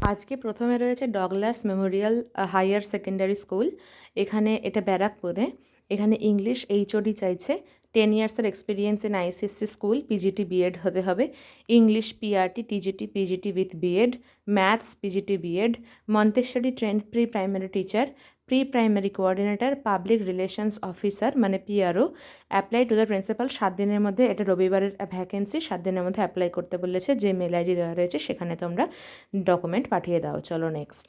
আজকে প্রথমে রয়েছে Douglas memorial higher secondary school. এখানে এটা ব্যারাকপুরে। এখানে ইংলিশ এইচওডি চাইছে, 10 ইয়ার্সের experience in ICSC school, PGT BEd হতে হবে, English PRT TGT PGT with BEd, maths PGT BEd, Montessori trained pre primary teacher, pre primary coordinator, public relations officer মানে PRO. Apply to the principal, 7 দিনের মধ্যে, এটা রবিবারের vacancy, 7 দিনের মধ্যে apply করতে বলেছে। যে মেল আইডি দেওয়া রয়েছে সেখানে তোমরা ডকুমেন্ট পাঠিয়ে দাও। চলো নেক্সট।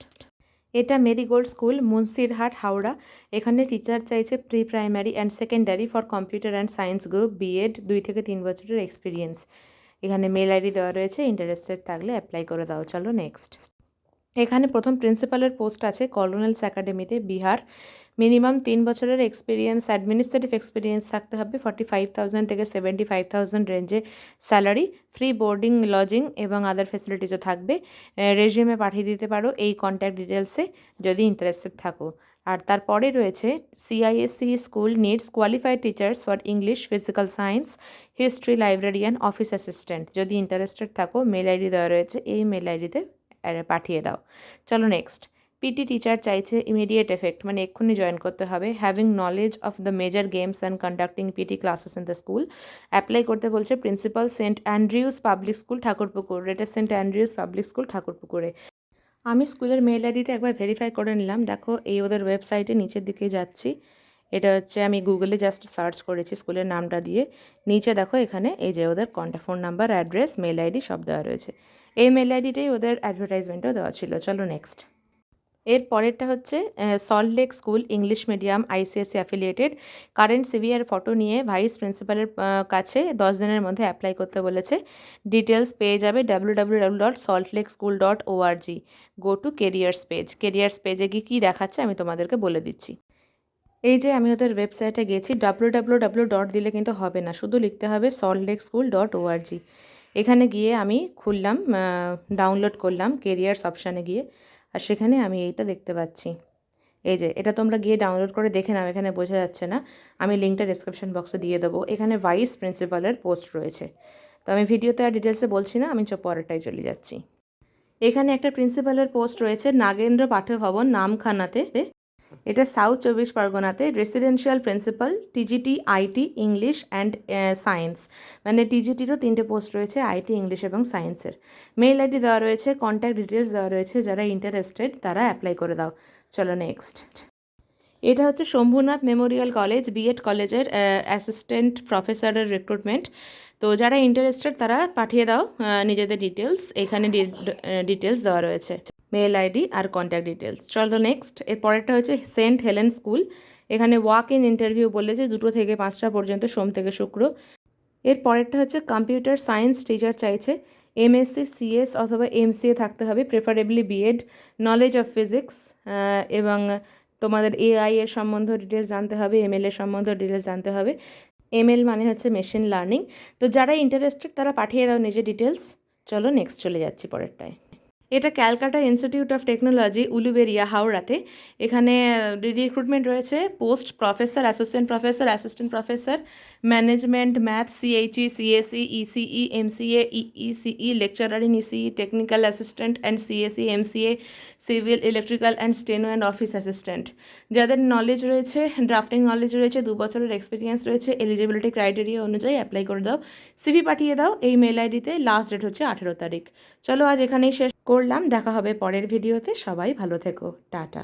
এটা মেরিগোল্ড স্কুল, মুন্সিরহাট, হাওড়া। এখানে টিচার চাইছে pre primary and secondary for computer and science group, BEd, 2 থেকে 3 বছরের এক্সপিরিয়েন্স। এখানে মেল আইডি দেওয়া রয়েছে, ইন্টারেস্টেড থাকলে অ্যাপ্লাই করে দাও। চলো নেক্সট। এখানে প্রথম প্রিন্সিপালের পোস্ট আছে কলোনেলস একাডেমিতে, বিহার। মিনিমাম 3 বছরের এক্সপিরিয়েন্স, অ্যাডমিনিস্ট্রেটিভ এক্সপিরিয়েন্স থাকতে হবে। 45,000 থেকে 75,000 রেঞ্জে স্যালারি, ফ্রি বোর্ডিং লজিং এবং আদার ফেসিলিটিসও থাকবে। রেজিউমে পাঠিয়ে দিতে পারো এই কন্ট্যাক্ট ডিটেলসে যদি ইন্টারেস্টেড থাকো। আর তারপরে রয়েছে CISC school needs qualified teachers for English, physical science, history, librarian, office assistant. যদি ইন্টারেস্টেড থাকো মেল আইডি দেওয়া রয়েছে, এই মেল আইডিতে পাঠিয়ে দাও। চলো নেক্সট। পিটি টিচার চাইছে ইমিডিয়েট এফেক্ট, মানে এক্ষুনি জয়েন করতে হবে। Having knowledge of the major games and conducting PT classes in the school. Apply করতে বলছে principal, Saint Andrew's Public School, Thakurpukur. এটা সেন্ট অ্যান্ড্রিউস পাবলিক স্কুল, ঠাকুরপুকুরে। আমি স্কুলের মেল আইডিটা একবার ভেরিফাই করে নিলাম। দেখো এই ওদের ওয়েবসাইটে নিচের দিকে যাচ্ছি। এটা হচ্ছে আমি গুগলে জাস্ট সার্চ করেছি স্কুলের নামটা দিয়ে। নিচে দেখো এখানে এই যে ওদের contact phone number, address, mail ID সব দেওয়া রয়েছে। এই মেল আইডিটাই ওদের অ্যাডভার্টাইজমেন্টও দেওয়া ছিল। চলো নেক্সট। এর পরেরটা হচ্ছে Salt Lake school, English medium, ICSC affiliated. Current CV আর ফটো নিয়ে ভাইস প্রিন্সিপালের কাছে 10 দিনের মধ্যে অ্যাপ্লাই করতে বলেছে। ডিটেলস পেয়ে যাবে www.saltlakeSchool.org। Go to careers page. Careers পেজে গিয়ে কী দেখাচ্ছে আমি তোমাদেরকে বলে দিচ্ছি। এই যে আমি ওদের ওয়েবসাইটে গেছি, www. দিলে কিন্তু হবে না, শুধু লিখতে হবে saltlakeSchool.org। এখানে গিয়ে আমি খুললাম, ডাউনলোড করলাম কেরিয়ার্স অপশানে গিয়ে, আর সেখানে আমি এইটা দেখতে পাচ্ছি। এই যে এটা তোমরা গিয়ে ডাউনলোড করে দেখে নাও, এখানে বোঝা যাচ্ছে না, আমি লিঙ্কটা ডিসক্রিপশন বক্সে দিয়ে দেবো। এখানে ভাইস প্রিন্সিপালের পোস্ট রয়েছে। তো আমি ভিডিওতে আর ডিটেলসে বলছি না, আমি পরেরটাই চলে যাচ্ছি। এখানে একটা প্রিন্সিপালের পোস্ট রয়েছে নাগেন্দ্র পাঠ্যভবন, নামখানাতে। এটা সাউথ 24 পরগনাতে। Residential principal, TGT, IT, English and science. মানে টিজিটিরও 3টে পোস্ট রয়েছে, আইটি, ইংলিশ এবং সায়েন্সের। মেল আইডি দেওয়া রয়েছে, কন্ট্যাক্ট ডিটেলস দেওয়া রয়েছে। যারা ইন্টারেস্টেড তারা অ্যাপ্লাই করে দাও। চলো নেক্সট। এটা হচ্ছে শম্ভুনাথ মেমোরিয়াল কলেজ, বিএড কলেজের অ্যাসিস্ট্যান্ট প্রফেসরের রিক্রুটমেন্ট। তো যারা ইন্টারেস্টেড তারা পাঠিয়ে দাও নিজেদের ডিটেলস। এখানে ডিটেলস দেওয়া রয়েছে, মেল আইডি আর কন্ট্যাক্ট ডিটেলস। চলো নেক্সট। এর পরেরটা হচ্ছে সেন্ট হেলেন স্কুল। এখানে ওয়াক ইন ইন্টারভিউ বলেছে 2টো থেকে 5টা পর্যন্ত, সোম থেকে শুক্র। এর পরেরটা হচ্ছে কম্পিউটার সায়েন্স টিচার চাইছে, এমএসসি, সিএস অথবা এমসিএ থাকতে হবে, preferably BEd, knowledge of physics এবং তোমাদের এআই এর সম্বন্ধে ডিটেলস জানতে হবে, এমএল এর সম্বন্ধে ডিটেলস জানতে হবে। এমএল মানে হচ্ছে মেশিন লার্নিং। তো যারা ইন্টারেস্টেড তারা পাঠিয়ে দাও নিজের ডিটেলস। চলো নেক্সট চলে যাচ্ছি পরেরটায়। এটা Calcutta Institute of Technology, Uluberia, হাওড়াতে। এখানে রিক্রুটমেন্ট রয়েছে post professor, assistant professor, assistant professor, management, math, CHE, CSE, ECE, MCA, EECE, lecturer in ECE, technical assistant and CSE, MCA, civil, electrical and steno and office assistant. যাদের knowledge রয়েছে, drafting knowledge রয়েছে, 2 বছরের experience রয়েছে, eligibility criteria অনুযায়ী apply করে দাও। CV পাঠিয়ে দাও এই মেল আইডিতে। লাস্ট ডেট হচ্ছে 18 তারিখ। চলো আজ এখানেই শেষ করলাম, দেখা হবে পরের ভিডিওতে। সবাই ভালো থেকো, টাটা।